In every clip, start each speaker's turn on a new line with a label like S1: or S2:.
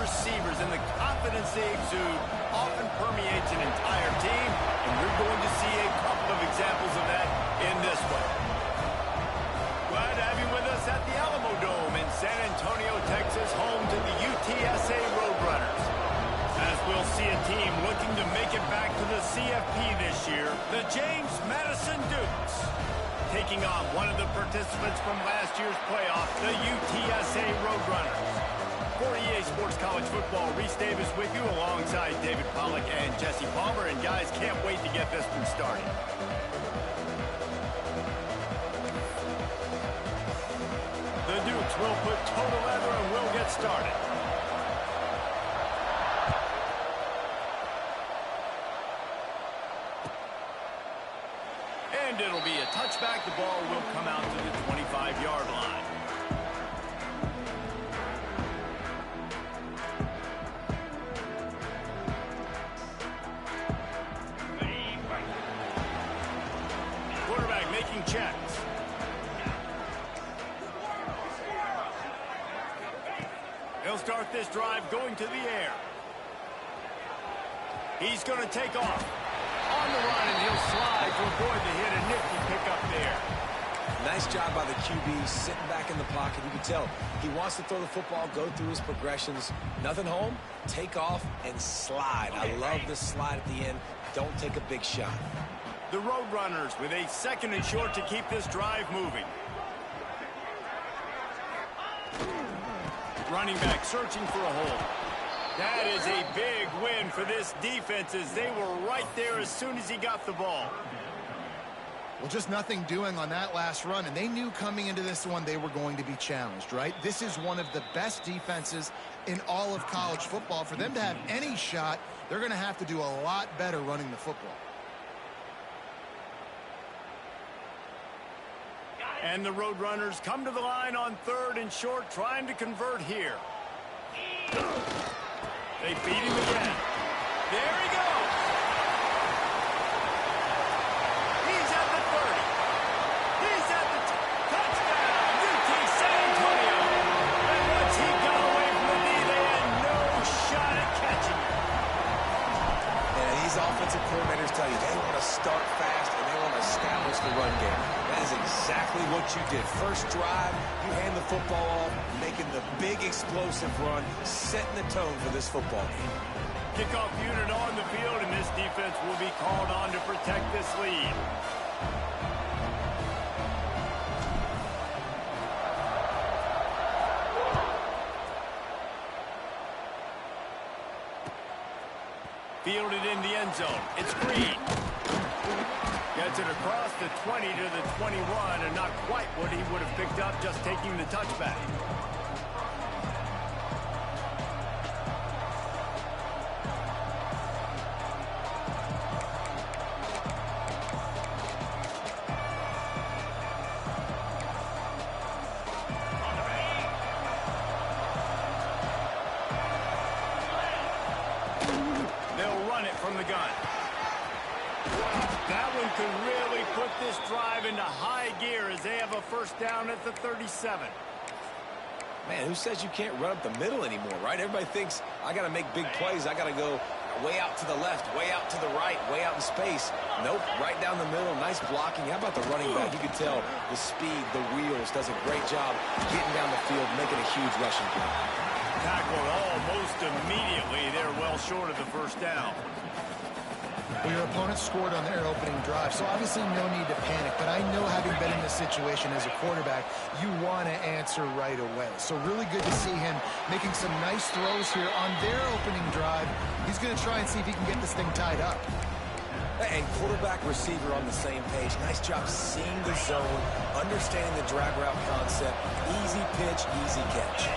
S1: receivers and the confidence they exude often permeates an entire team, and we're going to see a couple of examples of that in this one. Glad to have you with us at the Alamo Dome in San Antonio, Texas, home to the UTSA Roadrunners. As we'll see a team looking to make it back to the CFP this year, the James Madison Dukes. Taking on one of the participants from last year's playoff, the UTSA Roadrunners. For EA Sports College Football, Reese Davis with you alongside David Pollack and Jesse Palmer. And guys, can't wait to get this one started. The Dukes will put toe to leather and we'll get started. And it'll be a touchback. The ball will come out to the 25-yard line. Quarterback making checks. He'll start this drive going to the air. He's going to take off. On the run, and he'll slide to avoid the hit. A nifty pickup there.
S2: Nice job by the QB, sitting back in the pocket. You can tell he wants to throw the football, go through his progressions. Nothing home, take off, and slide. I love the slide at the end. Don't take a big shot.
S1: The Roadrunners with a 2nd and short to keep this drive moving. Running back searching for a hole. That is a big win for this defense as they were right there as soon as he got the ball.
S3: Well, just nothing doing on that last run, and they knew coming into this one they were going to be challenged, right? This is one of the best defenses in all of college football. For them to have any shot, they're going to have to do a lot better running the football.
S1: And the Roadrunners come to the line on 3rd and short, trying to convert here. They beat him again. There he goes. He's at the 30. He's at the touchdown. UT San Antonio. And once he got away from the knee, they had no shot at catching him.
S2: And these offensive coordinators tell you they want to start fast and they want to establish the run game. That is exactly what you did. First drive, you hand the football off, making the big explosive run, setting the tone for this football game.
S1: Kickoff unit on the field, and this defense will be called on to protect this lead. Fielded in the end zone. It's Green. Gets it across the 20 to the 21, and not quite what he would have picked up just taking the touchback. They'll run it from the gun. That one could really put this drive into high gear as they have a first down at the 37.
S2: Man, who says you can't run up the middle anymore, right? Everybody thinks, I got to make big plays. I got to go way out to the left, way out to the right, way out in space. Nope, right down the middle. Nice blocking. How about the running back? You can tell the speed, the wheels, does a great job getting down the field, making a huge rushing play.
S1: Tackled almost immediately. They're well short of the first down.
S3: Well, your opponent scored on their opening drive, so obviously no need to panic. But I know, having been in this situation as a quarterback, you want to answer right away. So really good to see him making some nice throws here on their opening drive. He's going to try and see if he can get this thing tied up.
S2: And quarterback, receiver on the same page. Nice job seeing the zone, understanding the drag route concept. Easy pitch, easy catch.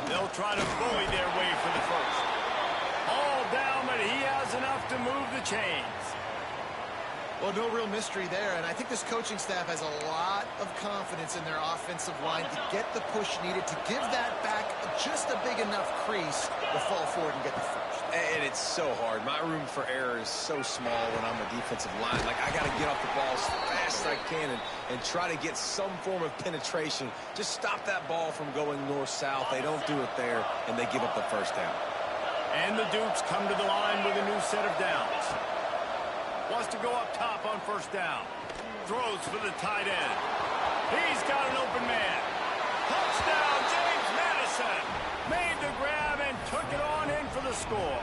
S1: They'll try to bully their way for the first. All down, but he has enough to move the chains.
S3: Well, no real mystery there, and I think this coaching staff has a lot of confidence in their offensive line to get the push needed to give that back just a big enough crease to fall forward and get the first.
S2: And It's so hard. My room for error is so small when I'm a defensive line. Like, I got to get off the ball as fast as I can and try to get some form of penetration. Just stop that ball from going north-south. They don't do it there, and they give up the first down.
S1: And the Dukes come to the line with a new set of downs. Wants to go up top on first down. Throws for the tight end. He's got an open man. Touchdown, James Madison. Made the grab and took it on in for the score.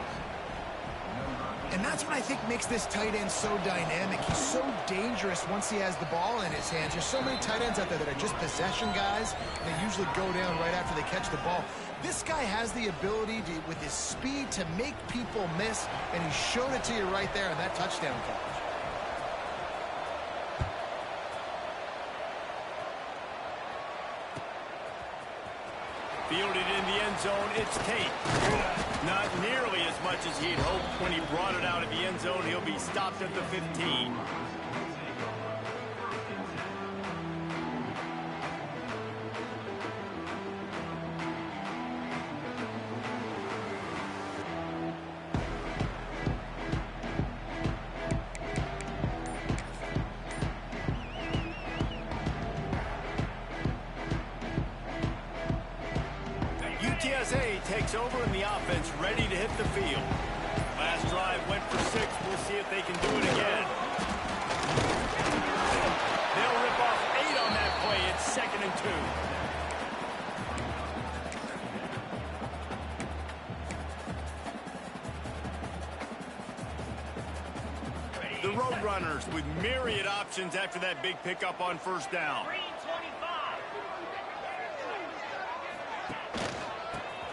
S3: And that's what I think makes this tight end so dynamic. He's so dangerous once he has the ball in his hands. There's so many tight ends out there that are just possession guys, and they usually go down right after they catch the ball. This guy has the ability to, with his speed, to make people miss, and he showed it to you right there in that touchdown catch.
S1: Fielded in the end zone, it's Tate. Not nearly as much as he'd hoped when he brought it out of the end zone. He'll be stopped at the 15. UTSA takes over in the offense, ready to hit the field. Last drive went for 6. We'll see if they can do it again. They'll rip off 8 on that play. It's 2nd and 2. The Roadrunners with myriad options after that big pickup on first down.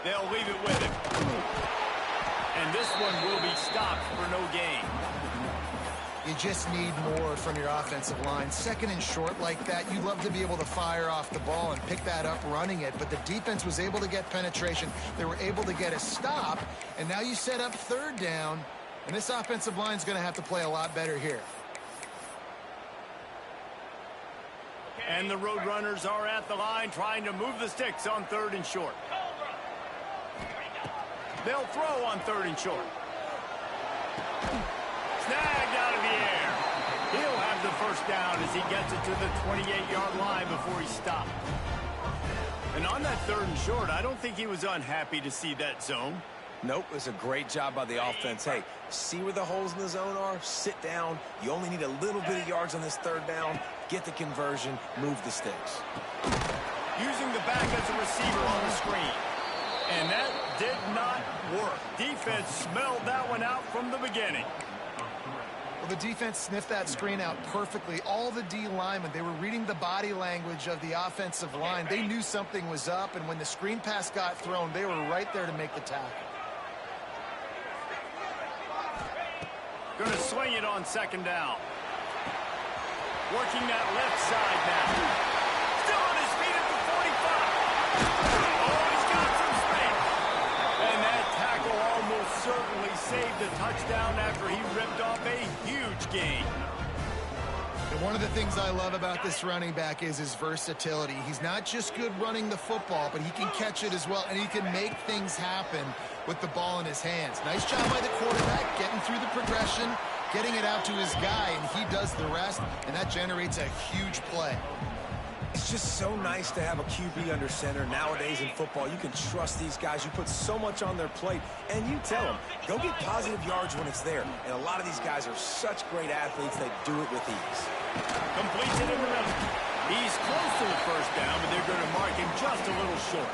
S1: They'll leave it with him. And this one will be stopped for no gain.
S3: You just need more from your offensive line. 2nd and short like that, you'd love to be able to fire off the ball and pick that up running it, but the defense was able to get penetration. They were able to get a stop, and now you set up 3rd down, and this offensive line is going to have to play a lot better here.
S1: And the Roadrunners are at the line trying to move the sticks on 3rd and short. They'll throw on 3rd and short. Snagged out of the air. He'll have the first down as he gets it to the 28-yard line before he stopped. And on that 3rd and short, I don't think he was unhappy to see that zone.
S2: Nope, it was a great job by the offense. Hey, see where the holes in the zone are? Sit down. You only need a little bit of yards on this 3rd down. Get the conversion. Move the sticks.
S1: Using the back as a receiver on the screen. And that did not work. Defense smelled that one out from the beginning.
S3: Well, the defense sniffed that screen out perfectly. All the D linemen, they were reading the body language of the offensive line. They knew something was up, and when the screen pass got thrown, they were right there to make the tackle.
S1: Going to swing it on 2nd down. Working that left side now. Still on his feet at the 45. Oh, he's got some space. And that tackle almost certainly saved the touchdown after he ripped off a huge gain.
S3: And one of the things I love about this running back is his versatility. He's not just good running the football, but he can catch it as well, and he can make things happen with the ball in his hands. Nice job by the quarterback, getting through the progression, getting it out to his guy, and he does the rest, and that generates a huge play.
S2: It's just so nice to have a QB under center. Nowadays in football, you can trust these guys. You put so much on their plate, and you tell them, go get positive yards when it's there. And a lot of these guys are such great athletes, they do it with ease.
S1: Completes it in the middle. He's close to the first down, but they're going to mark him just a little short.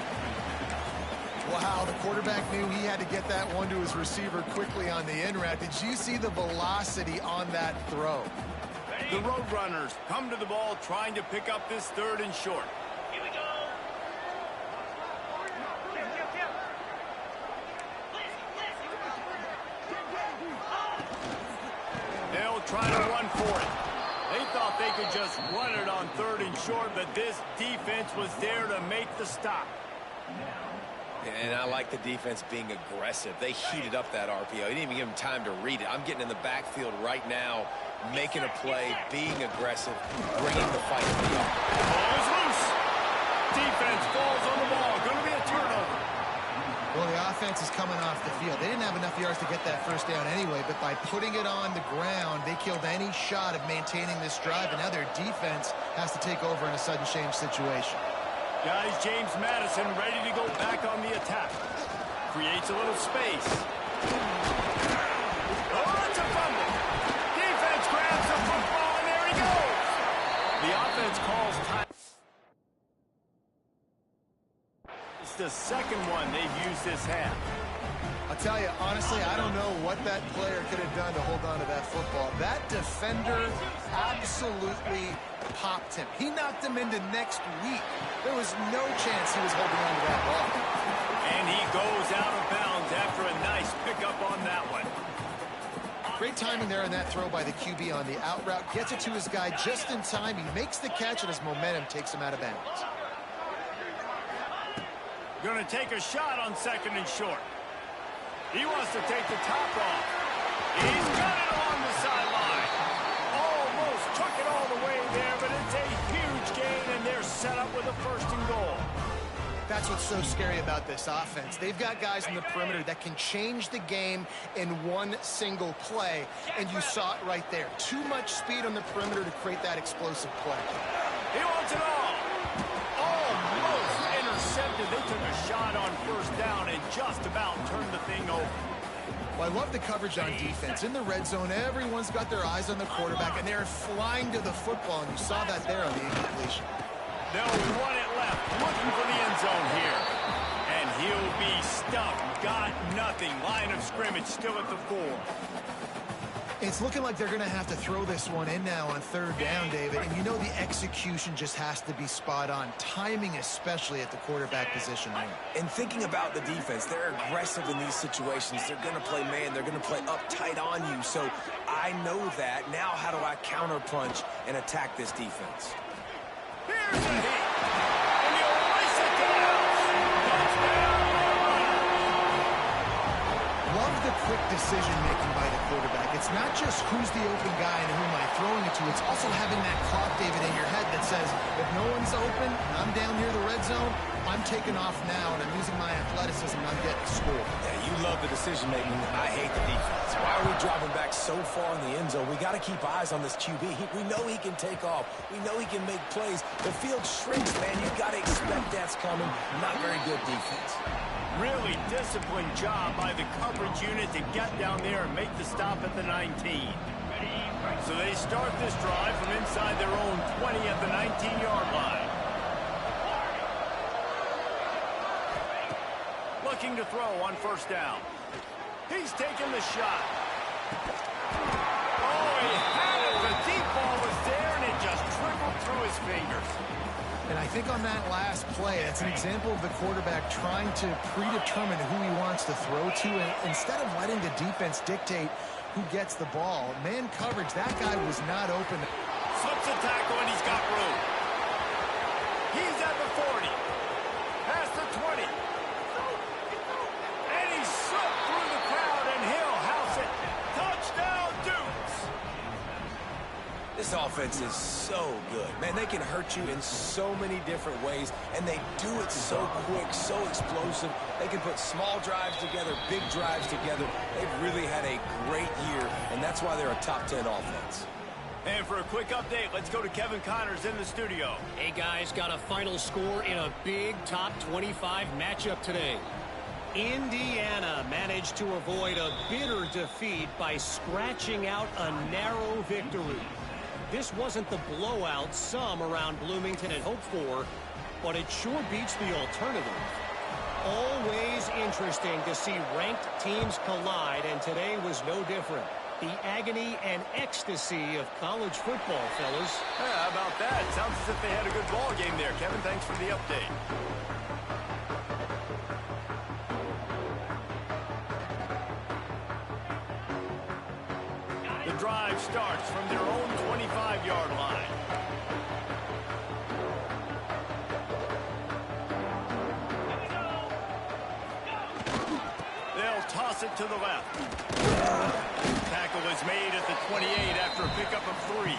S3: Wow, the quarterback knew he had to get that one to his receiver quickly on the in route. Did you see the velocity on that throw?
S1: The Roadrunners come to the ball trying to pick up this 3rd and short.
S4: Here we go.
S1: They'll try to run for it. They thought they could just run it on 3rd and short, but this defense was there to make the stop.
S2: And I like the defense being aggressive. They heated up that RPO. He didn't even give him time to read it. I'm getting in the backfield right now, making a play, being aggressive, bringing the fight to the end.
S1: Ball is loose. Defense falls on the ball. Going to be a turnover.
S3: Well, the offense is coming off the field. They didn't have enough yards to get that first down anyway, but by putting it on the ground, they killed any shot of maintaining this drive, and now their defense has to take over in a sudden change situation.
S1: Guys, James Madison ready to go back on the attack. Creates a little space. Oh, it's a fumble. Defense grabs the football, and there he goes. The offense calls time. It's the second one they've used this half.
S3: I'll tell you, honestly, I don't know what that player could have done to hold on to that football. That defender absolutely popped him. He knocked him into next week. There was no chance he was holding on to that ball.
S1: And he goes out of bounds after a nice pickup on that one.
S3: Great timing there on that throw by the QB on the out route. Gets it to his guy just in time. He makes the catch, and his momentum takes him out of bounds.
S1: Going to take a shot on second and short. He wants to take the top off. He's got it along the sideline. Almost took it all the way there, but it's a huge gain, and they're set up with a first and goal.
S3: That's what's so scary about this offense. They've got guys in the perimeter that can change the game in one single play, and you saw it right there. Too much speed on the perimeter to create that explosive play.
S1: He wants it all. Almost intercepted. They took a shot on first down and just about turned the thing over.
S3: Well, I love the coverage on defense. In the red zone, everyone's got their eyes on the quarterback, and they're flying to the football, and you saw that there on the incompletion.
S1: They'll run it left, looking for the end zone here. And he'll be stuffed. Got nothing. Line of scrimmage still at the 4.
S3: It's looking like they're going to have to throw this one in now on third down, David. And you know the execution just has to be spot on. Timing especially at the quarterback position there.
S2: And thinking about the defense, they're aggressive in these situations. They're going to play man. They're going to play up tight on you. So I know that. Now how do I counterpunch and attack this defense?
S1: Here's the heat. And he'll race it to the house. Touchdown,
S3: Love the quick decision-making by the quarterback. It's not just who's the open guy and who am I throwing it to. It's also having that clock, David, in your head that says, if no one's open, I'm down near the red zone, I'm taking off now, and I'm using my athleticism, and I'm getting scored.
S2: Yeah, you love the decision-making. I hate the defense. Why are we dropping back so far in the end zone? We got to keep eyes on this QB. We know he can take off. We know he can make plays. The field shrinks, man. You got to expect that's coming. Not very good defense.
S1: Really disciplined job by the coverage unit to get down there and make the stop at the 19. So they start this drive from inside their own 20 at the 19-yard line. Looking to throw on first down. He's taking the shot. Oh, he had it. The deep ball was there, and it just trickled through his fingers.
S3: And I think on that last play, that's an example of the quarterback trying to predetermine who he wants to throw to, and instead of letting the defense dictate who gets the ball. Man coverage, that guy was not open.
S1: Slips a tackle, and he's got room. He's at the 40. Past the 20. And he slipped through the crowd, and he'll house it. Touchdown, Dukes.
S2: This offense is so good. Man, they can hurt you in so many different ways, and they do it so quick, so explosive. They can put small drives together, big drives together. They've really had a great year, and that's why they're a top 10 offense.
S1: And for a quick update, let's go to Kevin Connors in the studio.
S4: Hey, guys, got a final score in a big top 25 matchup today. Indiana managed to avoid a bitter defeat by scratching out a narrow victory. This wasn't the blowout some around Bloomington had hoped for, but it sure beats the alternative. Always interesting to see ranked teams collide, and today was no different. The agony and ecstasy of college football, fellas.
S1: Yeah, how about that? Sounds as if they had a good ball game there. Kevin, thanks for the update. The drive starts from their own 25-yard line. They'll toss it to the left. Tackle is made at the 28 after a pickup of 3.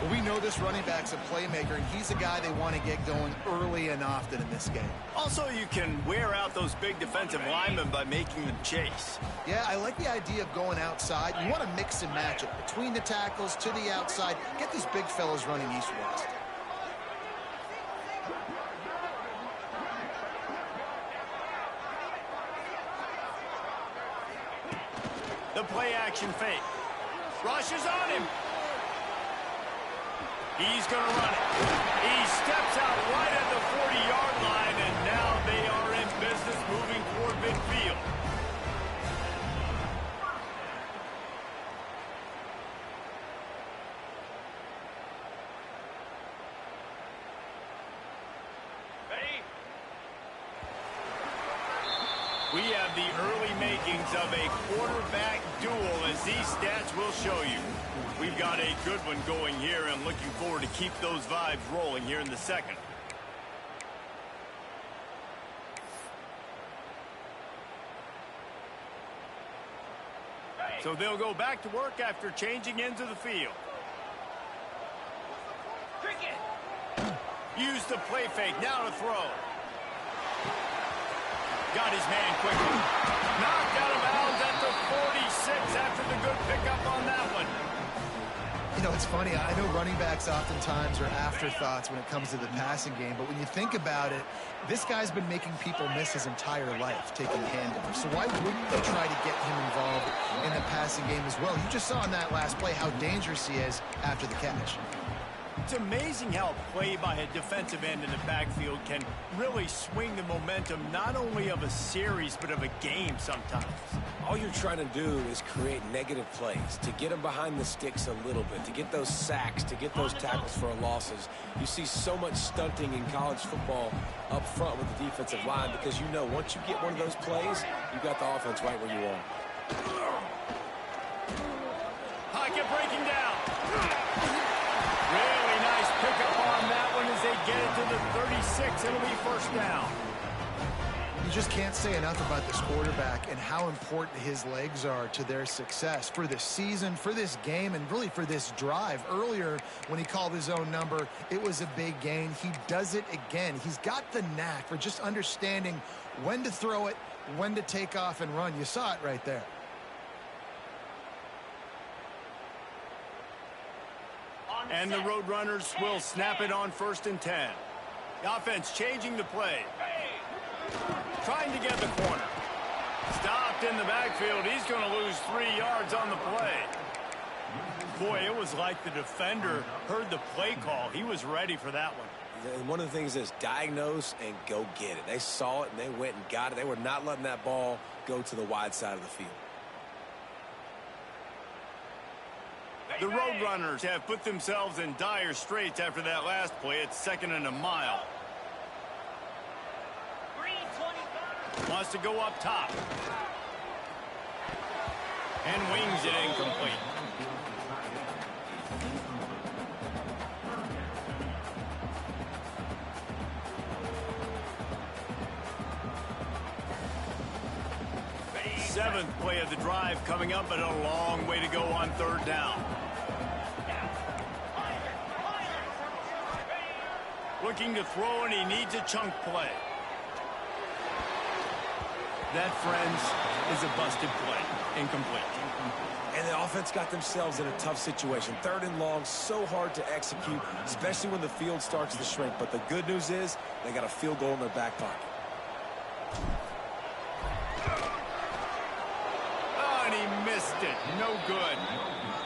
S3: Well, we know this running back's a playmaker, and he's a guy they want to get going early and often in this game.
S1: Also, you can wear out those big defensive linemen by making them chase.
S3: Yeah, I like the idea of going outside. You want to mix and match it between the tackles to the outside. Get these big fellas running east-west.
S1: The play action fake. Rush is on him. He's going to run it. He steps out right at the 40-yard line, and now they are in business moving toward midfield. We have the early makings of a quarterback duel, as these stats will show you. We've got a good one going here, and looking forward to keep those vibes rolling here in the second. So they'll go back to work after changing into the field. Use the play fake, now to throw. Got his man quickly. Knocked out of bounds at the 46 after the good pickup on that one.
S3: You know, it's funny. I know running backs oftentimes are afterthoughts when it comes to the passing game, but when you think about it, this guy's been making people miss his entire life taking handoffs. So why wouldn't you try to get him involved in the passing game as well? You just saw in that last play how dangerous he is after the catch.
S1: It's amazing how play by a defensive end in the backfield can really swing the momentum not only of a series but of a game sometimes.
S2: All you're trying to do is create negative plays, to get them behind the sticks a little bit, to get those sacks, to get those tackles for losses. You see so much stunting in college football up front with the defensive line because you know once you get one of those plays, you got the offense right where you want.
S1: Pocket breaking down. Really nice pickup on that one as they get it to the 36. It'll be first down.
S3: You just can't say enough about this quarterback and how important his legs are to their success for this season, for this game, and really for this drive. Earlier, when he called his own number, it was a big gain. He does it again. He's got the knack for just understanding when to throw it, when to take off and run. You saw it right there.
S1: And the Roadrunners will snap it on 1st and 10. The offense changing the play. Trying to get the corner. Stopped in the backfield. He's going to lose 3 yards on the play. Boy, it was like the defender heard the play call. He was ready for that one.
S2: And one of the things is diagnose and go get it. They saw it and they went and got it. They were not letting that ball go to the wide side of the field.
S1: The Roadrunners have put themselves in dire straits after that last play. It's 2nd and a mile. Wants to go up top. And wings it incomplete. Seventh play of the drive coming up, but a long way to go on 3rd down. Looking to throw, and he needs a chunk play. That, friends, is a busted play. Incomplete.
S2: And the offense got themselves in a tough situation. 3rd and long, so hard to execute, especially when the field starts to shrink. But the good news is they got a field goal in their back pocket.
S1: Oh, and he missed it. No good.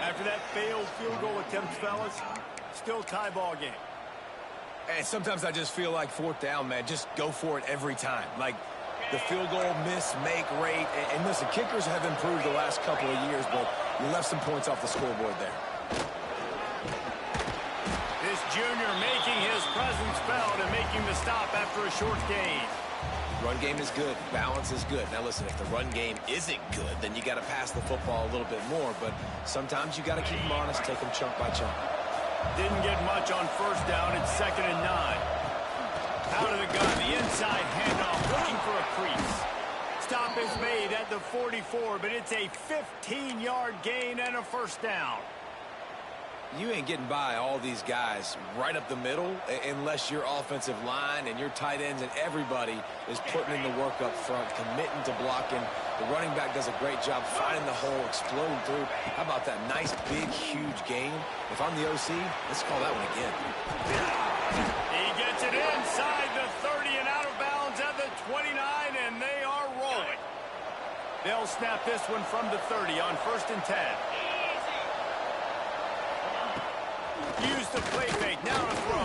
S1: After that failed field goal attempt, fellas, still tie ball game.
S2: And sometimes I just feel like 4th down, man. Just go for it every time. Like the field goal, miss, make, rate. And listen, kickers have improved the last couple of years, but you left some points off the scoreboard there.
S1: This junior making his presence felt and making the stop after a short gain.
S2: Run game is good. Balance is good. Now, listen, if the run game isn't good, then you got to pass the football a little bit more. But sometimes you got to keep them honest, take them chunk by chunk.
S1: Didn't get much on 1st down. It's 2nd and 9. Out of the gun, the inside handoff, looking for a crease. Stop is made at the 44, but it's a 15-yard gain and a 1st down.
S2: You ain't getting by all these guys right up the middle unless your offensive line and your tight ends and everybody is putting in the work up front, committing to blocking. The running back does a great job finding the hole, exploding through. How about that nice, big, huge gain? If I'm the OC, let's call that one again.
S1: He gets it inside the 30 and out of bounds at the 29, and they are rolling. They'll snap this one from the 30 on 1st and 10. Use the play fake, now to throw.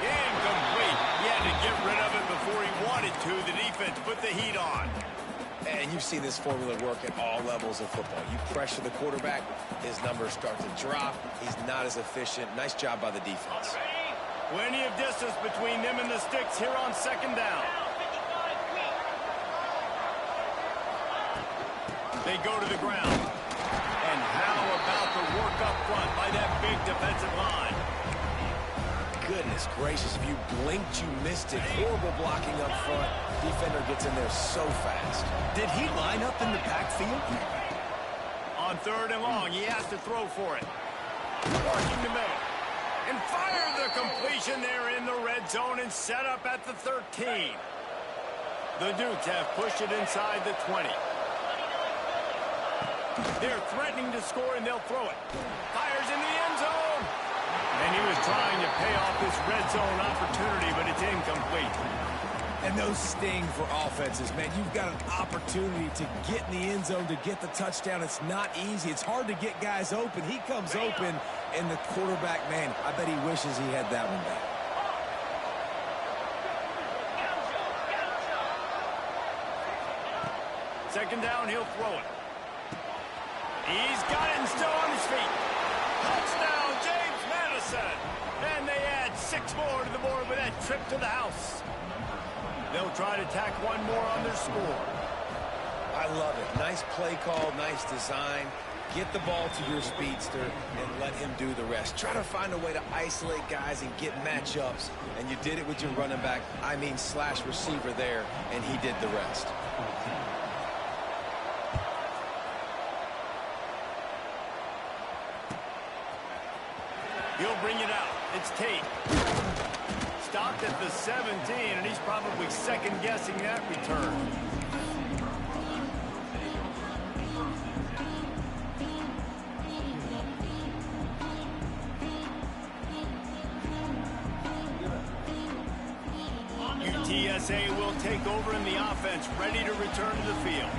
S1: Incomplete. He had to get rid of it before he wanted to. The defense put the heat on.
S2: And you've seen this formula work at all levels of football. You pressure the quarterback, his numbers start to drop. He's not as efficient. Nice job by the defense.
S1: Plenty of distance between them and the sticks here on 2nd down. They go to the ground. And how about the work up front by that big defensive line?
S2: Goodness gracious, if you blinked, you missed it. Horrible blocking up front. Defender gets in there so fast.
S4: Did he line up in the backfield?
S1: On 3rd and long, he has to throw for it. Working the middle. And fire the completion there in the red zone and set up at the 13. The Dukes have pushed it inside the 20. They're threatening to score, and they'll throw it. Fires in the end zone. And he was trying to pay off this red zone opportunity, but it's incomplete.
S2: And those sting for offenses, man. You've got an opportunity to get in the end zone, to get the touchdown. It's not easy. It's hard to get guys open. He comes open, and the quarterback, man, I bet he wishes he had that one back.
S1: Second down, he'll throw it. He's got it and still on his feet. Touchdown, James Madison. And they add 6 more to the board with that trip to the house. They'll try to tack one more on their score.
S2: I love it. Nice play call, nice design. Get the ball to your speedster and let him do the rest. Try to find a way to isolate guys and get matchups. And you did it with your running back, slash receiver there, and he did the rest.
S1: He'll bring it out. It's Tate. Stopped at the 17, and he's probably second-guessing that return. UTSA will take over in the offense, ready to return to the field.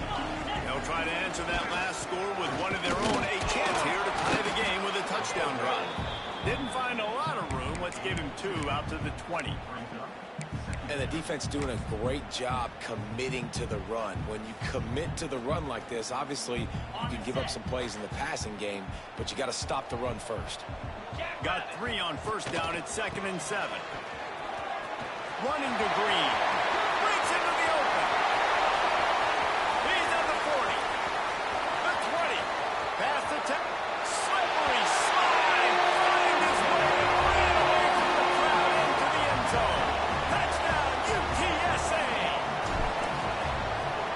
S1: They'll try to answer that last score with one of their own. A chance here to tie the game with a touchdown drive. Didn't find a lot of room. Let's give him 2 out to the 20.
S2: And the defense doing a great job committing to the run. When you commit to the run like this, obviously you can give up some plays in the passing game, but you got to stop the run first.
S1: Got 3 on 1st down. It's 2nd and 7. Running to Green. Breaks into the open. He's at the 40. The 20. Past the 10. Slippery slide. Finding his way right away from the crowd into the end zone. Touchdown, UTSA.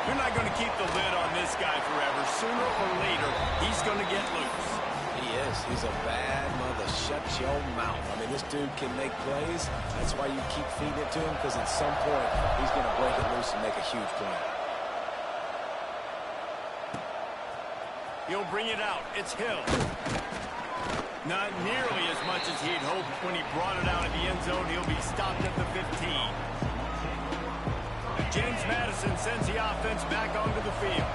S1: You're not going to keep the lid on this guy forever. Sooner or later, he's going to get loose.
S2: He is. He's a bad mother. Shut your mouth. I mean, this dude can make plays. That's why you keep feeding it to him, because at some point, he's going to break it loose and make a huge play.
S1: He'll bring it out. It's Hill. Not nearly as much as he'd hoped when he brought it out of the end zone. He'll be stopped at the 15. James Madison sends the offense back onto the field.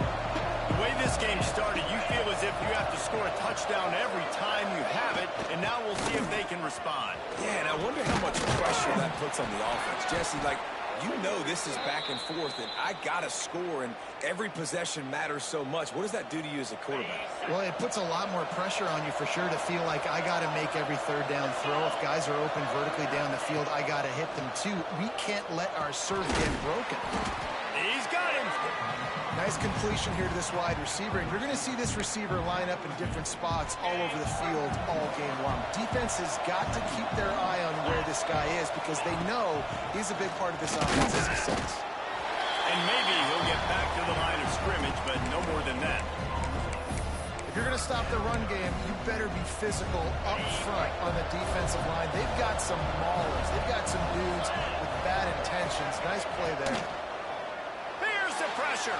S1: The way this game started, you feel as if you have to score a touchdown every time you have it, and now we'll see if they can respond.
S2: Yeah, and I wonder how much pressure that puts on the offense. Jesse, you know this is back and forth, and I got to score, and every possession matters so much. What does that do to you as a quarterback?
S3: Well, it puts a lot more pressure on you for sure to feel like I got to make every 3rd down throw. If guys are open vertically down the field, I got to hit them too. We can't let our serve get broken.
S1: He's got him.
S3: Nice completion here to this wide receiver, and you're going to see this receiver line up in different spots all over the field all game long. Defense has got to keep their eye on where this guy is because they know he's a big part of this offense's success.
S1: And maybe he'll get back to the line of scrimmage, but no more than that.
S3: If you're going to stop the run game, you better be physical up front on the defensive line. They've got some maulers. They've got some dudes with bad intentions. Nice play there.
S1: Here's the pressure.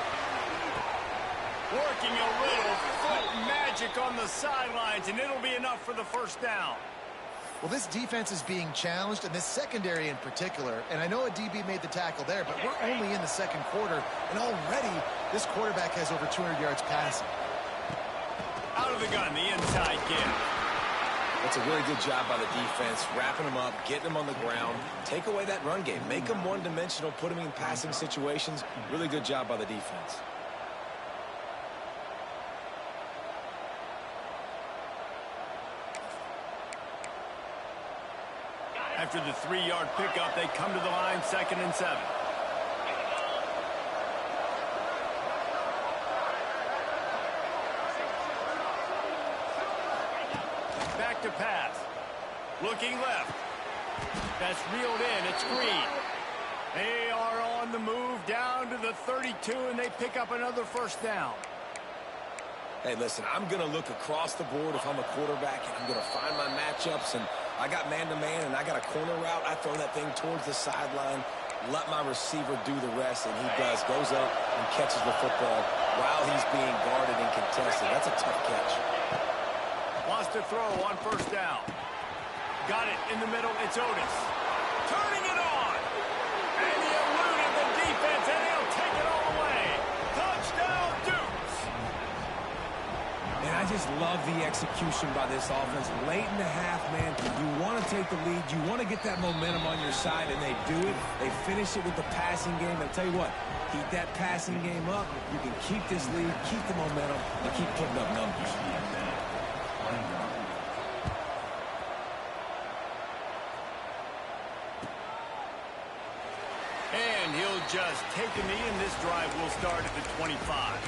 S1: Working a little foot magic on the sidelines, and it'll be enough for the first down.
S3: Well, this defense is being challenged, and this secondary in particular. And I know a DB made the tackle there, but we're only in the second quarter, and already this quarterback has over 200 yards passing.
S1: Out of the gun, the inside give.
S2: That's a really good job by the defense, wrapping them up, getting them on the ground. Take away that run game. Make them one-dimensional, put them in passing situations. Really good job by the defense.
S1: After the 3-yard pickup, they come to the line, 2nd and 7. Back to pass. Looking left. That's reeled in. It's Green. They are on the move down to the 32, and they pick up another first down.
S2: Hey, listen, I'm going to look across the board if I'm a quarterback, and I'm going to find my matchups, and I got man-to-man, and I got a corner route. I throw that thing towards the sideline, let my receiver do the rest, and he does. Goes up and catches the football while he's being guarded and contested. That's a tough catch.
S1: Wants to throw on first down. Got it in the middle. It's Otis. Turning it on. And he eluded the defense, and he'll take it all the way. Touchdown, Dukes.
S5: And I just love the execution by this offense. Late in the half, man, you want to take the lead. You want to get that momentum on your side, and they do it. They finish it with the passing game. I tell you what, keep that passing game up. You can keep this lead, keep the momentum, and keep putting up numbers.
S1: And he'll just take a knee, and this drive will start at the 25.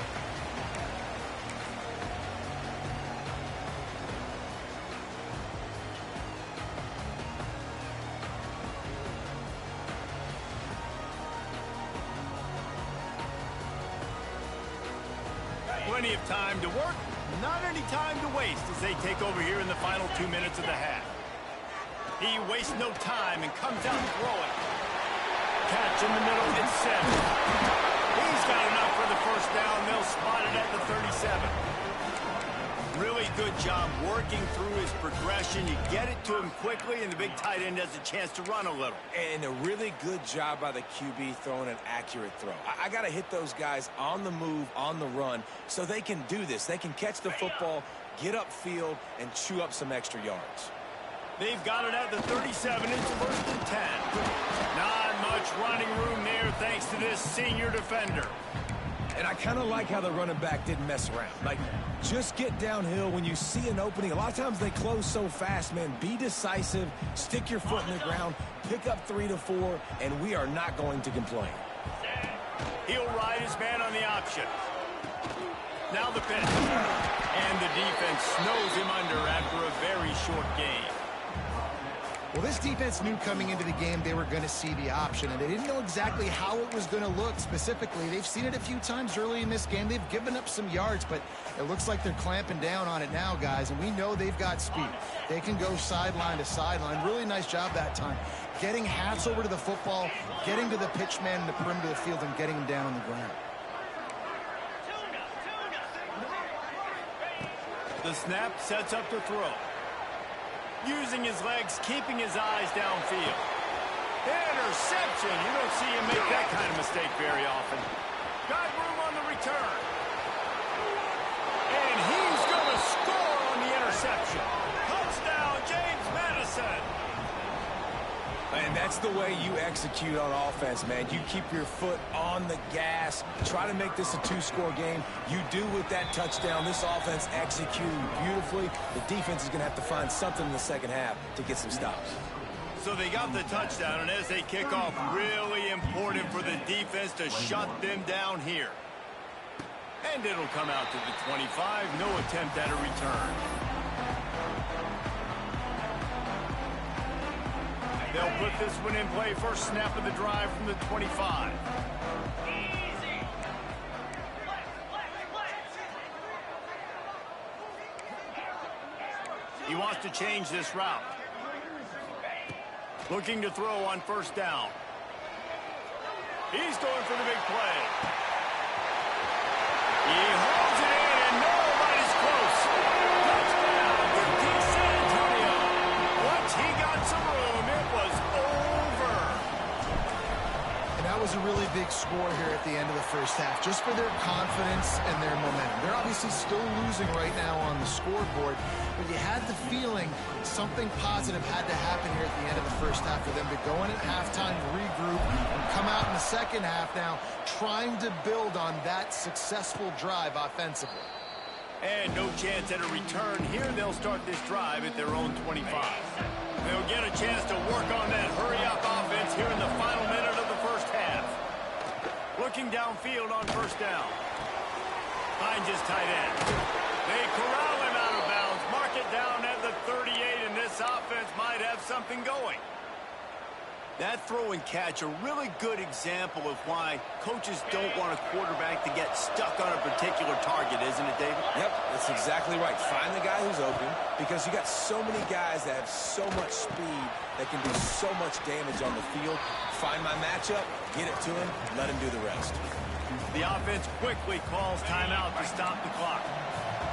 S1: Plenty of time to work, not any time to waste as they take over here in the final 2 minutes of the half. He wastes no time and comes out throwing. Catch in the middle, it's 7. He's got enough for the first down. They'll spot it at the 37. Really good job working through his progression. You get it to him quickly, and the big tight end has a chance to run a little.
S2: And a really good job by the QB throwing an accurate throw. I got to hit those guys on the move, on the run, so they can do this. They can catch the football, get upfield, and chew up some extra yards.
S1: They've got it at the 37. It's 1st and 10. Not much running room there thanks to this senior defender.
S2: And I kind of like how the running back didn't mess around. Like, just get downhill when you see an opening. A lot of times they close so fast, man. Be decisive, stick your foot in the ground, pick up 3 to 4, and we are not going to complain.
S1: He'll ride his man on the option. Now the pitch. And the defense snows him under after a very short game.
S3: Well, this defense knew coming into the game they were going to see the option, and they didn't know exactly how it was going to look specifically. They've seen it a few times early in this game. They've given up some yards, but it looks like they're clamping down on it now, guys, and we know they've got speed. They can go sideline to sideline. Really nice job that time. Getting halves over to the football, getting to the pitch man in the perimeter of the field, and getting him down on the ground.
S1: The snap sets up to throw. Using his legs, keeping his eyes downfield. Interception. You don't see him make that kind of mistake very often. Got room on the return. And he's going to score on the interception. Touchdown, James Madison.
S2: And that's the way you execute on offense, man. You keep your foot on the gas. Try to make this a 2-score game. You do with that touchdown. This offense executing beautifully. The defense is going to have to find something in the second half to get some stops.
S1: So they got the touchdown, and as they kick off, really important for the defense to shut them down here. And it'll come out to the 25. No attempt at a return. They'll put this one in play. First snap of the drive from the 25. He wants to change this route. Looking to throw on first down. He's going for the big play. He holds it in, and nobody's close. Touchdown for San Antonio. Once he got some room, it was over.
S3: And that was a really big score here at the end of the first half, just for their confidence and their momentum. They're obviously still losing right now on the scoreboard, but you had the feeling something positive had to happen here at the end of the first half for them to go in at halftime, regroup, and come out in the second half now trying to build on that successful drive offensively.
S1: And no chance at a return here. They'll start this drive at their own 25. They'll get a chance to work on that hurry-up offense here in the final minute of the first half. Looking downfield on first down. Finds his tight end. They corral him out of bounds. Mark it down at the 38, and this offense might have something going. That throw and catch, a really good example of why coaches don't want a quarterback to get stuck on a particular target, isn't it, David?
S2: Yep, that's exactly right. Find the guy who's open, because you got so many guys that have so much speed that can do so much damage on the field. Find my matchup, get it to him, let him do the rest.
S1: The offense quickly calls timeout to stop the clock.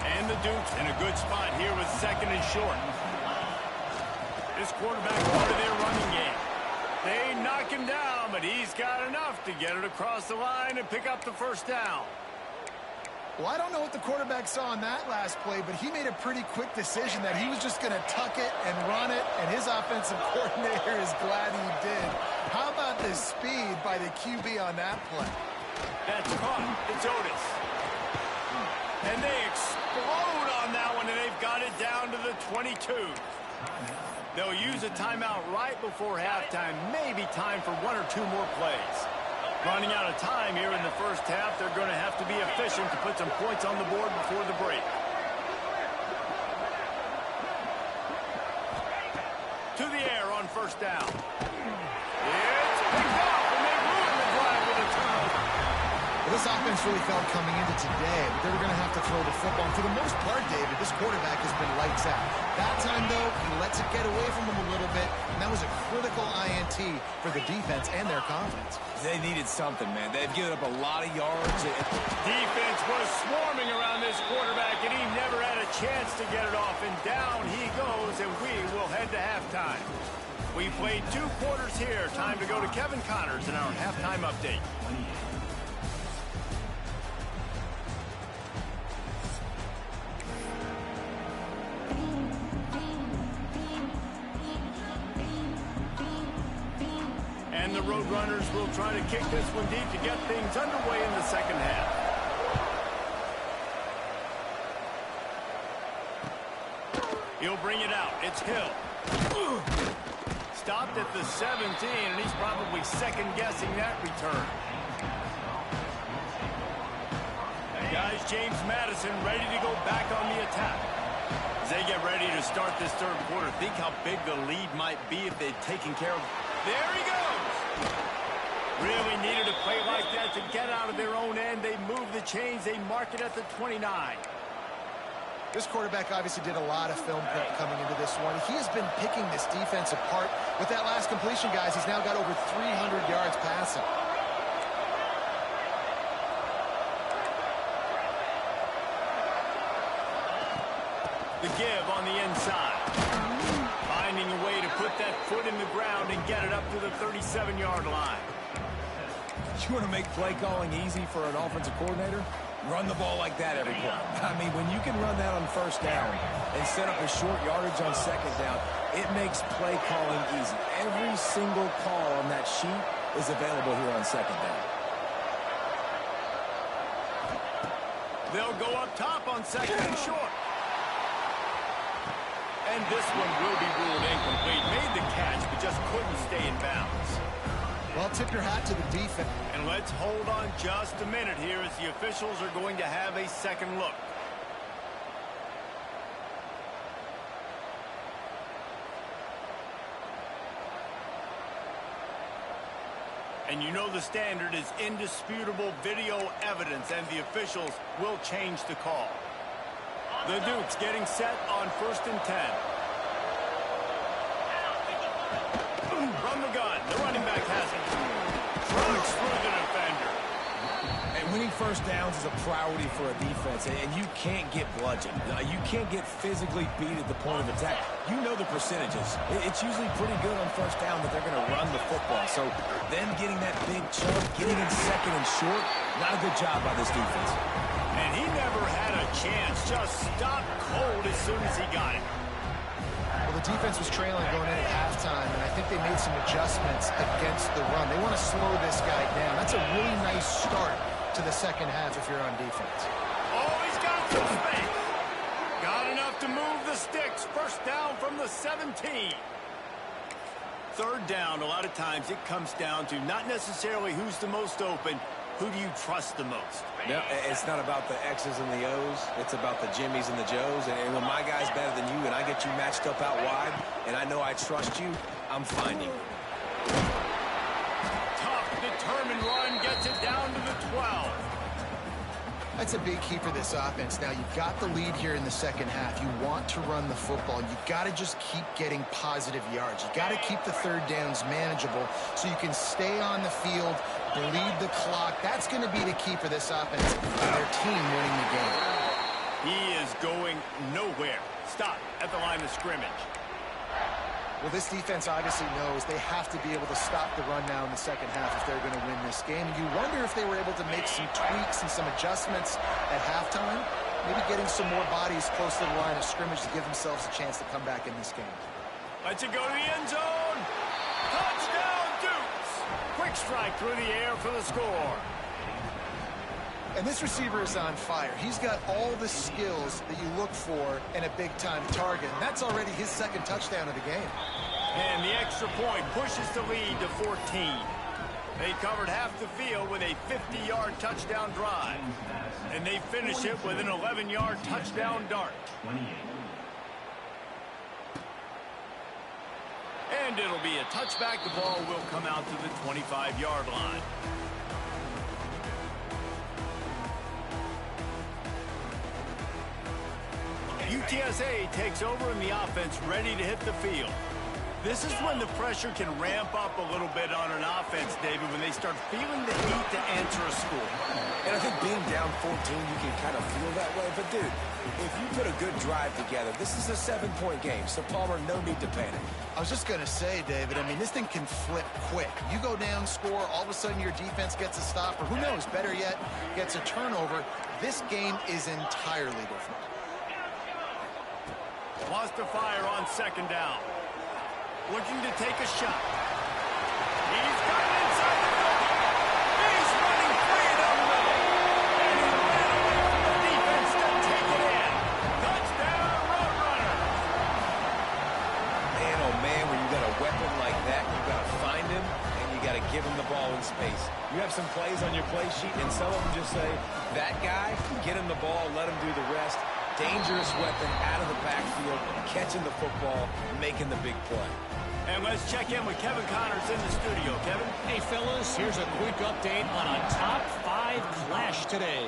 S1: And the Dukes in a good spot here with second and short. This quarterback part of their running game. They knock him down, but he's got enough to get it across the line and pick up the first down.
S3: Well, I don't know what the quarterback saw on that last play, but he made a pretty quick decision that he was just going to tuck it and run it, and his offensive coordinator is glad he did. How about the speed by the QB on that play?
S1: That's caught. It's Otis. And they explode on that one, and they've got it down to the 22. They'll use a timeout right before halftime. Maybe time for one or two more plays. Running out of time here in the first half. They're going to have to be efficient to put some points on the board before the break. To the air on first down. It's picked up, and they ruin the drive with a turnover.
S3: Well, this offense really felt coming into today, but they were going to have to throw the football. And for the most part, David, this quarterback has been lights out. That time, though, he lets it get away from him a little bit, and that was a critical INT for the defense and their confidence.
S2: They needed something, man. They've given up a lot of yards.
S1: Defense was swarming around this quarterback, and he never had a chance to get it off. And down he goes, and we will head to halftime. We played 2 quarters here. Time to go to Kevin Connors in our halftime update. And the Roadrunners will try to kick this one deep to get things underway in the second half. He'll bring it out. It's Hill. Stopped at the 17, and he's probably second-guessing that return. Guys, James Madison ready to go back on the attack. As they get ready to start this third quarter, think how big the lead might be if they'd taken care of... There he goes! Really needed a play like that to get out of their own end. They move the chains. They mark it at the 29.
S3: This quarterback obviously did a lot of film prep coming into this one. He has been picking this defense apart. With that last completion, guys, he's now got over 300 yards passing.
S1: The give on the inside. Finding a way to put that foot in the ground and get it up to the 37-yard line.
S2: You want to make play calling easy for an offensive coordinator? Run the ball like that every play. I mean, when you can run that on first down and set up a short yardage on second down, it makes play calling easy. Every single call on that sheet is available here on second down.
S1: They'll go up top on second and short. And this one will be ruled incomplete. Made the catch, but just couldn't stay in bounds.
S3: Well, tip your hat to the defense.
S1: And let's hold on just a minute here as the officials are going to have a second look. And you know the standard is indisputable video evidence, and the officials will change the call. The Duke's getting set on 1st and 10. From the gun, the running back has it. Trucks through the defender.
S5: And winning first downs is a priority for a defense, and you can't get bludgeoned. You can't get physically beat at the point of attack. You know the percentages. It's usually pretty good on first down that they're going to run the football. So them getting that big chunk, getting in second and short, not a good job by this defense.
S1: And he never had a chance. Just stopped cold as soon as he got it.
S3: Well, the defense was trailing going in at halftime, and I think they made some adjustments against the run. They want to slow this guy down. That's a really nice start to the second half if you're on defense.
S1: Oh, he's got some space. Got enough to move the sticks. First down from the 17. Third down, a lot of times it comes down to not necessarily who's the most open, who do you trust the most?
S2: No, it's not about the X's and the O's. It's about the Jimmies and the Joes. And when my guy's better than you and I get you matched up out wide and I know I trust you, I'm finding.
S1: Tough, determined run gets it down to the 12.
S3: That's a big key for this offense. Now, you've got the lead here in the second half. You want to run the football. You've got to just keep getting positive yards. You've got to keep the third downs manageable so you can stay on the field, bleed the clock. That's going to be the key for this offense and their team winning the game.
S1: He is going nowhere. Stop at the line of scrimmage.
S3: Well, this defense obviously knows they have to be able to stop the run now in the second half if they're going to win this game. And you wonder if they were able to make some tweaks and some adjustments at halftime, maybe getting some more bodies close to the line of scrimmage to give themselves a chance to come back in this game.
S1: Let's it go to the end zone. Touchdown, Dukes. Quick strike through the air for the score.
S3: And this receiver is on fire. He's got all the skills that you look for in a big-time target. And that's already his second touchdown of the game.
S1: And the extra point pushes the lead to 14. They covered half the field with a 50-yard touchdown drive. And they finish it with an 11-yard touchdown dart. And it'll be a touchback. The ball will come out to the 25-yard line. UTSA takes over in the offense, ready to hit the field. This is when the pressure can ramp up a little bit on an offense, David, when they start feeling the heat to answer a score.
S2: And I think being down 14, you can kind of feel that way. But, dude, if you put a good drive together, this is a 7-point game. So, Palmer, no need to panic.
S3: I was just going to say, David, I mean, this thing can flip quick. You go down, score, all of a sudden your defense gets a stop, or who knows, better yet, gets a turnover. This game is entirely different.
S1: Lost to fire on second down. Looking to take a shot. He's got it inside the building. He's running free down the middle. And he ran away from the defense to take it in. Touchdown, Roadrunner.
S2: Man, oh, man, when you got a weapon like that, you got to find him, and you got to give him the ball in space. You have some plays on your play sheet, and some of them just say, that guy, get him the ball, let him do the rest. Dangerous weapon out of the backfield, catching the football, making the big play.
S1: And let's check in with Kevin Connors in the studio. Kevin?
S4: Hey, fellas, here's a quick update on a top 5 clash today.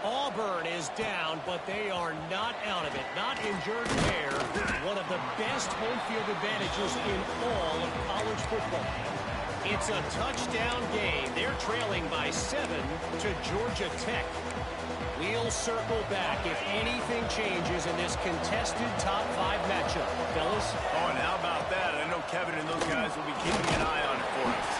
S4: Auburn is down, but they are not out of it. Not injured there. One of the best home field advantages in all of college football. It's a touchdown game. They're trailing by 7 to Georgia Tech. We'll circle back if anything changes in this contested top 5 matchup. Fellas?
S1: Oh, and how about that? I know Kevin and those guys will be keeping an eye on it for us.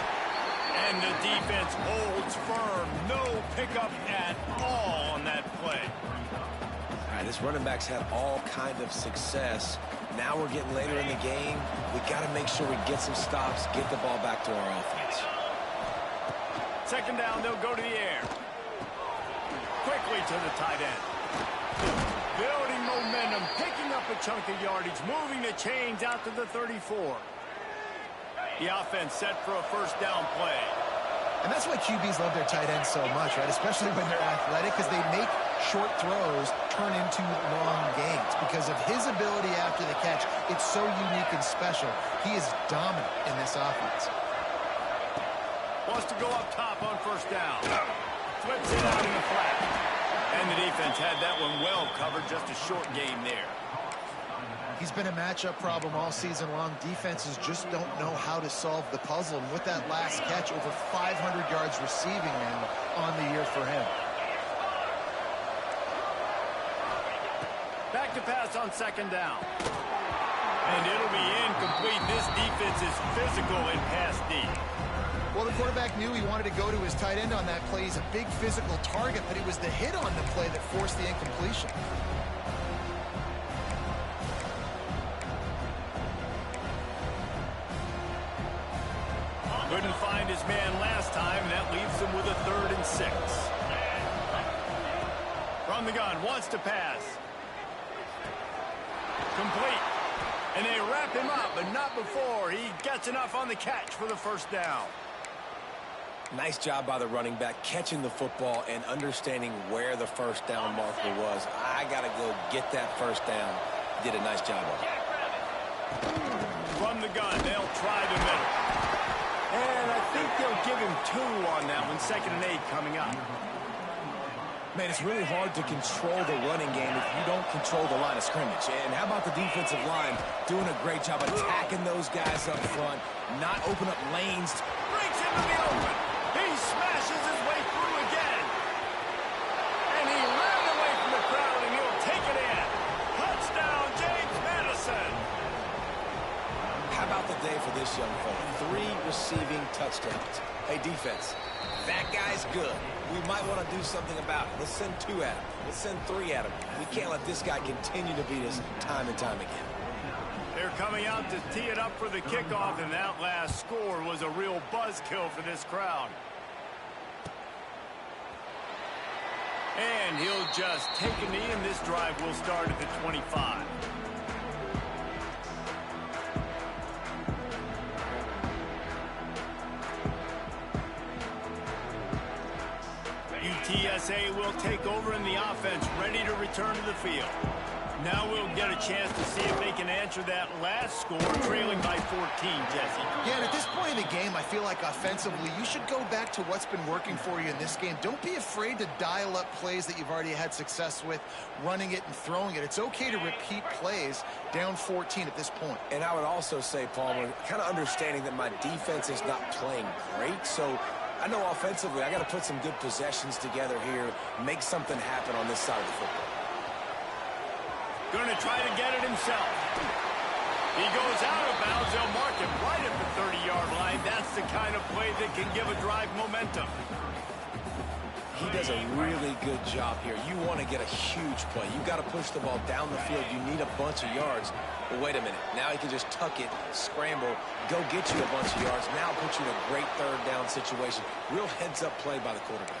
S1: And the defense holds firm. No pickup at all on that play.
S2: All right, this running back's had all kind of success. Now we're getting later in the game. We got to make sure we get some stops, get the ball back to our offense.
S1: Second down, they'll go to the air. Quickly to the tight end. Building momentum, picking up a chunk of yardage, moving the chains out to the 34. The offense set for a first down play.
S3: And that's why QBs love their tight ends so much, right? Especially when they're athletic, because they make short throws turn into long gains. Because of his ability after the catch, it's so unique and special. He is dominant in this offense.
S1: Wants to go up top on first down. Flips it out in the flat. And the defense had that one well covered, just a short game there.
S3: He's been a matchup problem all season long. Defenses just don't know how to solve the puzzle. And with that last catch, over 500 yards receiving now on the year for him.
S1: Back to pass on second down. And it'll be incomplete. This defense is physical in pass D.
S3: Well, the quarterback knew he wanted to go to his tight end on that play. He's a big physical target, but it was the hit on the play that forced the incompletion.
S1: Couldn't find his man last time, and that leaves him with a 3rd and 6. From the gun, wants to pass. Complete. And they wrap him up, but not before he gets enough on the catch for the first down.
S2: Nice job by the running back, catching the football and understanding where the first down marker was. I got to go get that first down. Did a nice job of it.
S1: From the gun, they'll try the middle. And I think they'll give him 2 on that one. 2nd and 8 coming up.
S2: Man, it's really hard to control the running game if you don't control the line of scrimmage. And how about the defensive line doing a great job attacking those guys up front, not open up lanes.
S1: Breaks into the open. He smashes his way through again. And he ran away from the crowd, and he'll take it in. Touchdown, James Madison.
S2: How about the day for this young fella? 3 receiving touchdowns. Hey, defense, that guy's good. We might want to do something about it. Let's send 2 at him. Let's send 3 at him. We can't let this guy continue to beat us time and time again.
S1: They're coming out to tee it up for the kickoff, and that last score was a real buzzkill for this crowd. And he'll just take a knee, and this drive will start at the 25. UTSA will take over in the offense, ready to return to the field. Now we'll get a chance to see if they can answer that last score, trailing by 14, Jesse.
S3: Yeah, and at this point in the game, I feel like offensively, you should go back to what's been working for you in this game. Don't be afraid to dial up plays that you've already had success with, running it and throwing it. It's okay to repeat plays down 14 at this point.
S2: And I would also say, Palmer, kind of understanding that my defense is not playing great, so I know offensively I got to put some good possessions together here, make something happen on this side of the football.
S1: Going to try to get it himself. He goes out of bounds. They'll mark him right at the 30-yard line. That's the kind of play that can give a drive momentum.
S2: He does a really good job here. You want to get a huge play. You got to push the ball down the field. You need a bunch of yards. But wait a minute. Now he can just tuck it, scramble, go get you a bunch of yards. Now put you in a great 3rd down situation. Real heads-up play by the quarterback.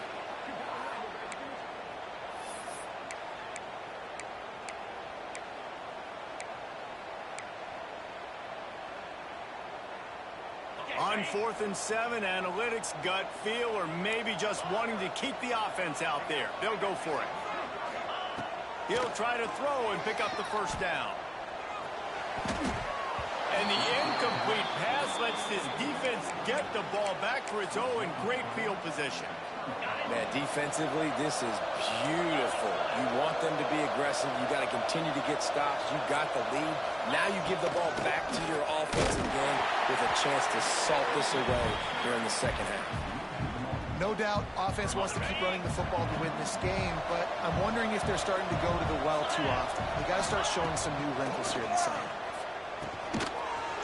S1: On 4th and 7, analytics, gut feel, or maybe just wanting to keep the offense out there. They'll go for it. He'll try to throw and pick up the first down. And the incomplete pass lets his defense get the ball back for its own great field position.
S2: Man, defensively, this is beautiful. You want them to be aggressive. You got to continue to get stops. You got the lead. Now you give the ball back to your offensive game with a chance to salt this away here in the second half.
S3: No doubt, offense wants to keep running the football to win this game, but I'm wondering if they're starting to go to the well too often. They got to start showing some new wrinkles here in the second half.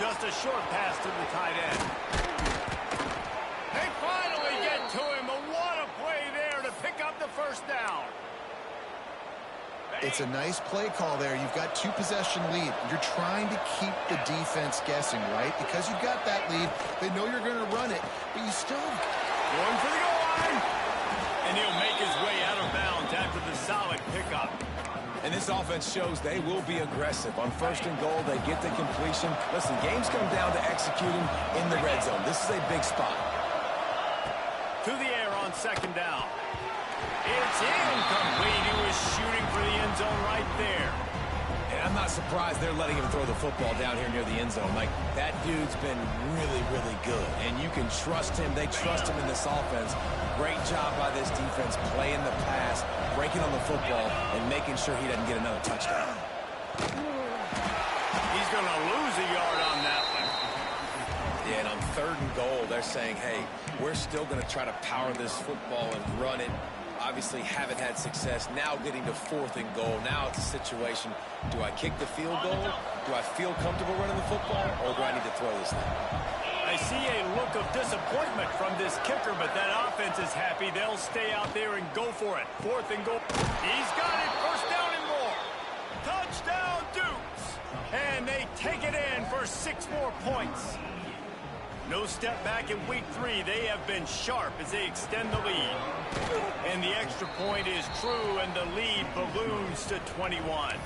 S1: Just a short pass to the tight end. They finally get to him, but what a play there to pick up the first down.
S3: It's a nice play call there. You've got 2-possession lead. You're trying to keep the defense guessing, right? Because you've got that lead. They know you're going to run it, but you still...
S1: Going for the goal line. And he'll make his way out of bounds after the solid pickup.
S2: And this offense shows they will be aggressive. On 1st and goal, they get the completion. Listen, games come down to executing in the red zone. This is a big spot.
S1: To the air on 2nd down. It's incomplete. He was shooting for the end zone right there.
S2: And I'm not surprised
S5: surprised they're letting him throw the football down here near the end zone. Like, that dude's been really, really good, and you can trust him. They trust him in this offense. Great job by this defense playing the pass, breaking on the football, and making sure he doesn't get another touchdown.
S1: He's going to lose a yard on that one.
S2: Yeah, and on 3rd and goal, they're saying, hey, we're still going to try to power this football and run it. Obviously haven't had success. Now getting to 4th and goal. Now it's a situation, do I kick the field goal? Do I feel comfortable running the football, or do I need to throw this thing?
S1: I see a look of disappointment from this kicker, but that offense is happy. They'll stay out there and go for it. 4th and goal. He's got it. 1st down and more. Touchdown, Dukes. And they take it in for 6 more points. No step back in week 3. They have been sharp as they extend the lead. And the extra point is true, and the lead balloons to 21.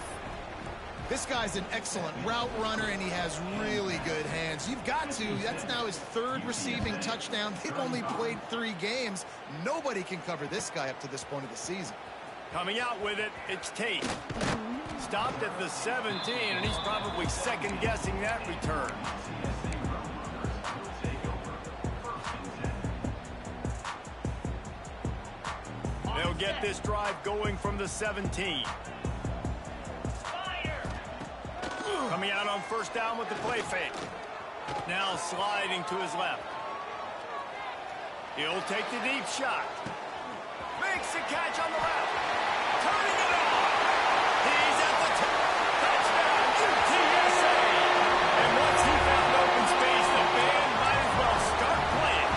S3: This guy's an excellent route runner, and he has really good hands. You've got to. That's now his 3rd receiving touchdown. They've only played 3 games. Nobody can cover this guy up to this point of the season.
S1: Coming out with it, it's Tate. Stopped at the 17, and he's probably second-guessing that return. They'll get this drive going from the 17. Coming out on 1st down with the play fake. Now sliding to his left. He'll take the deep shot. Makes a catch on the left. Turning it on. He's at the touchdown, UTSA. And once he found open space, the band might as well start playing.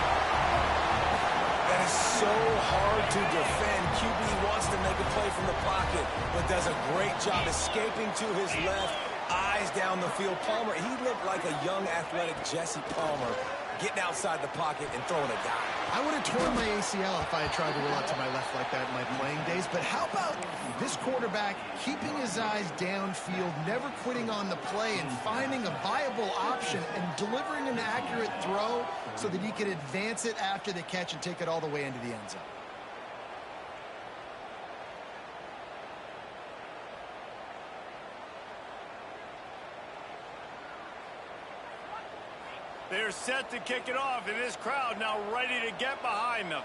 S2: That is so hard to defend. QB wants to make a play from the pocket, but does a great job escaping to his left. Eyes down the field. Palmer, he looked like a young, athletic Jesse Palmer getting outside the pocket and throwing a dime.
S3: I would have torn my ACL if I had tried to roll out to my left like that in my playing days. But how about this quarterback keeping his eyes downfield, never quitting on the play, and finding a viable option and delivering an accurate throw so that he can advance it after the catch and take it all the way into the end zone.
S1: They're set to kick it off, and this crowd now ready to get behind them.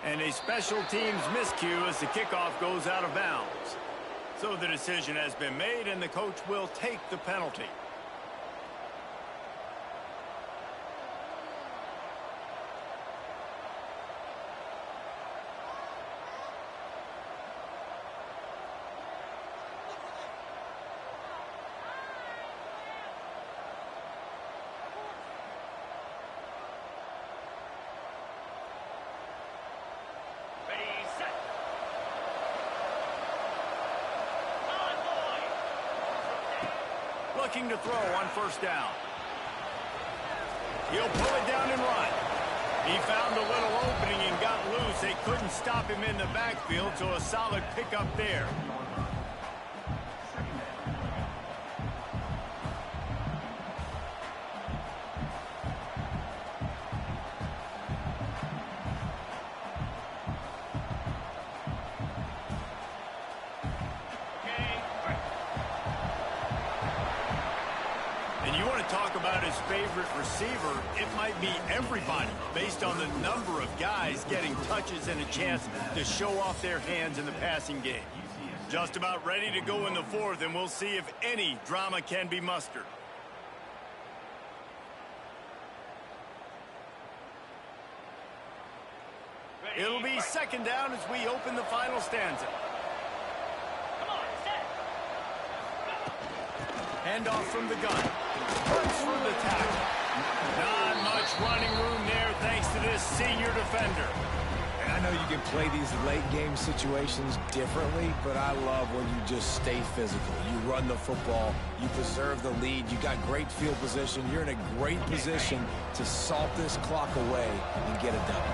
S1: And a special teams miscue as the kickoff goes out of bounds. So the decision has been made, and the coach will take the penalty. Looking to throw on 1st down. He'll pull it down and run. He found a little opening and got loose. They couldn't stop him in the backfield, so a solid pickup there. Talk about his favorite receiver, it might be everybody based on the number of guys getting touches and a chance to show off their hands in the passing game. Just about ready to go in the 4th, and we'll see if any drama can be mustered. It'll be 2nd down as we open the final stanza. Handoff from the gun. Runs through the tackle. Not much running room there thanks to this senior defender.
S5: And I know you can play these late-game situations differently, but I love when you just stay physical. You run the football, you preserve the lead, you got great field position, you're in a great position to salt this clock away and get it done.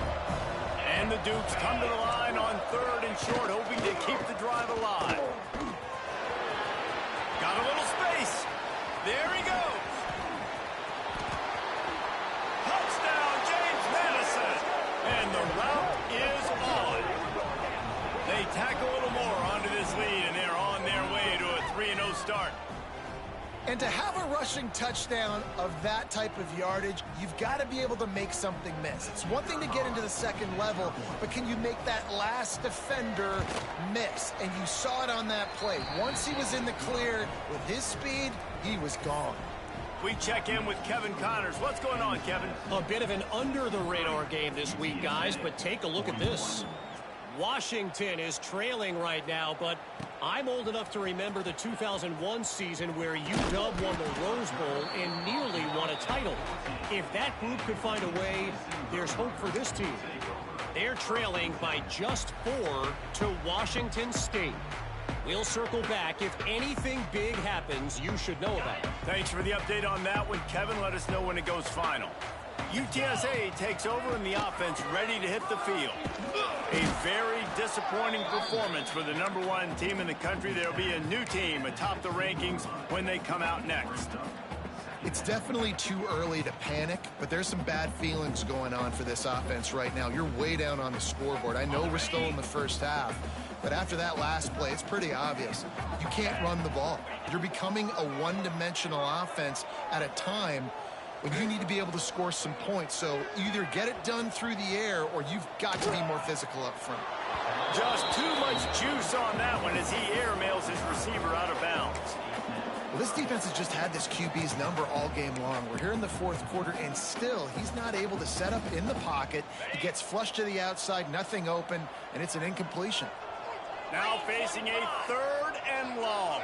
S1: And the Dukes come to the line on 3rd and short, hoping to keep the drive alive. Got a little space. There he goes. Touchdown, James Madison. And the route is on. They tack a little more onto this lead, and they're on their way to a 3-0 start.
S3: And to have a rushing touchdown of that type of yardage, you've got to be able to make something miss. It's one thing to get into the second level, but can you make that last defender miss? And you saw it on that play. Once he was in the clear with his speed, he was gone.
S1: We check in with Kevin Connors. What's going on, Kevin?
S4: A bit of an under-the-radar game this week, guys, but take a look at this. Washington is trailing right now, but I'm old enough to remember the 2001 season where UW won the Rose Bowl and nearly won a title. If that group could find a way, there's hope for this team. They're trailing by just 4 to Washington State. We'll circle back. If anything big happens, you should know about it.
S1: Thanks for the update on that one, Kevin. Let us know when it goes final. UTSA takes over in the offense, ready to hit the field. A very disappointing performance for the #1 team in the country. There'll be a new team atop the rankings when they come out next.
S3: It's definitely too early to panic, but there's some bad feelings going on for this offense right now. You're way down on the scoreboard. I know we're still in the first half, but after that last play, it's pretty obvious. You can't run the ball. You're becoming a one-dimensional offense at a time when you need to be able to score some points. So either get it done through the air or you've got to be more physical up front.
S1: Just too much juice on that one as he airmails his receiver out of bounds.
S3: Well, this defense has just had this QB's number all game long. We're here in the 4th quarter, and still he's not able to set up in the pocket. He gets flushed to the outside, nothing open, and it's an incompletion.
S1: Now facing a 3rd and long.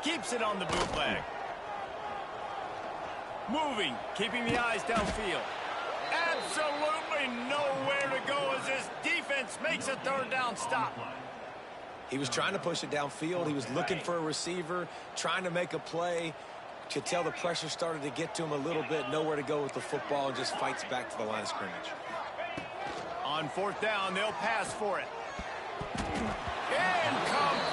S1: Keeps it on the bootleg. Moving, keeping the eyes downfield. Absolutely nowhere to go as his defense makes a 3rd down stop.
S2: He was trying to push it downfield. He was looking for a receiver, trying to make a play. Could tell the pressure started to get to him a little bit. Nowhere to go with the football, and just fights back to the line of scrimmage.
S1: On 4th down, they'll pass for it. Incomplete!